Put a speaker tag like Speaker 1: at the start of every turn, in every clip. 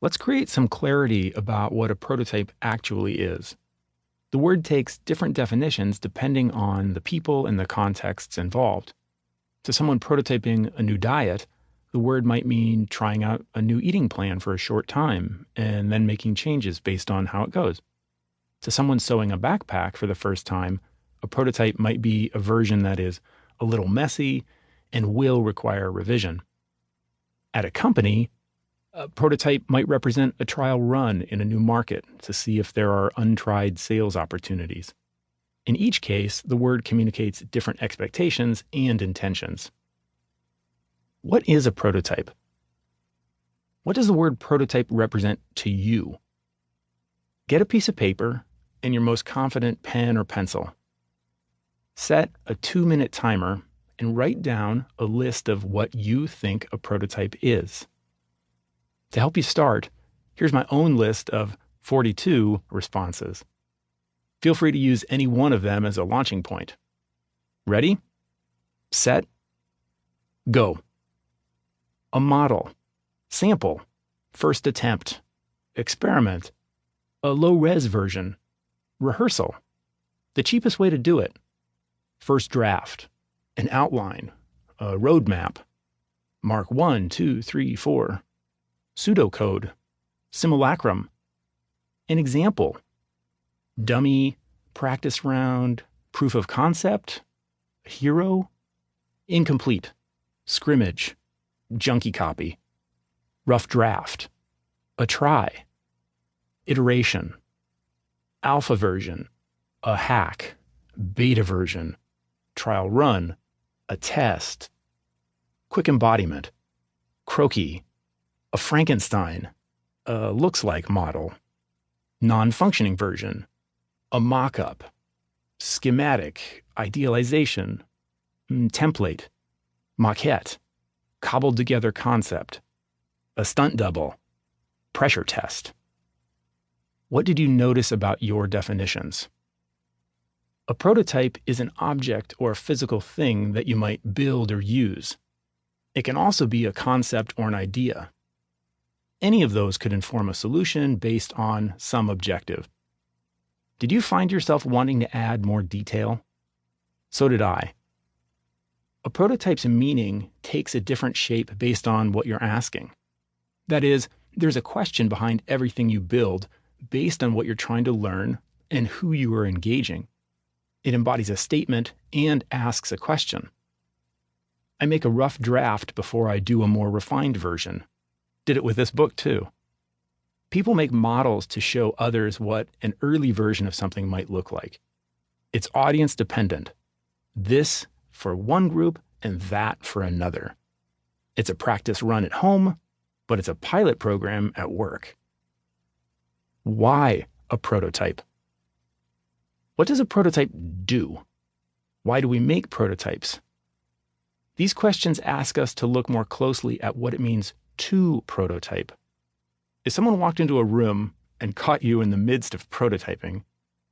Speaker 1: Let's create some clarity about what a prototype actually is. The word takes different definitions depending on the people and the contexts involved. To someone prototyping a new diet, the word might mean trying out a new eating plan for a short time and then making changes based on how it goes. To someone sewing a backpack for the first time, a prototype might be a version that is a little messy and will require revision. At a company, a prototype might represent a trial run in a new market to see if there are untried sales opportunities. In each case, the word communicates different expectations and intentions. What is a prototype? What does the word prototype represent to you? Get a piece of paper and your most confident pen or pencil. Set a 2-minute timer and write down a list of what you think a prototype is. To help you start, here's my own list of 42 responses. Feel free to use any one of them as a launching point. Ready? Set. Go. A model. Sample. First attempt. Experiment. A low-res version. Rehearsal. The cheapest way to do it. First draft. An outline. A roadmap. Mark 1, 2, 3, 4. Pseudocode. Simulacrum. An example. Dummy. Practice round. Proof of concept. Hero. Incomplete. Scrimmage. Junkie copy. Rough draft. A try. Iteration. Alpha version. A hack. Beta version. Trial run. A test. Quick embodiment. Croquis. A Frankenstein. A looks-like model. Non-functioning version. A mock-up. Schematic. Idealization. Template. Maquette. Cobbled together concept. A stunt double. Pressure test. What did you notice about your definitions? A prototype is an object or a physical thing that you might build or use. It can also be a concept or an idea. Any of those could inform a solution based on some objective. Did you find yourself wanting to add more detail? So did I. A prototype's meaning takes a different shape based on what you're asking. That is, there's a question behind everything you build based on what you're trying to learn and who you are engaging. It embodies a statement and asks a question. I make a rough draft before I do a more refined version. Did it with this book too. People make models to show others what an early version of something might look like. It's audience dependent. This for one group and that for another. It's a practice run at home, but it's a pilot program at work. Why a prototype? What does a prototype do? Why do we make prototypes? These questions ask us to look more closely at what it means to prototype. If someone walked into a room and caught you in the midst of prototyping,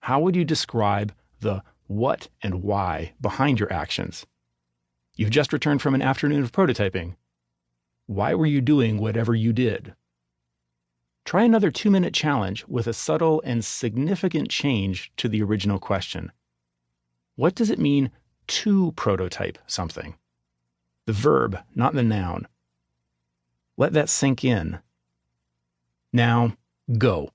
Speaker 1: how would you describe the what and why behind your actions? You've just returned from an afternoon of prototyping. Why were you doing whatever you did? Try another 2-minute challenge with a subtle and significant change to the original question. What does it mean to prototype something? The verb, not the noun. Let that sink in. Now, go.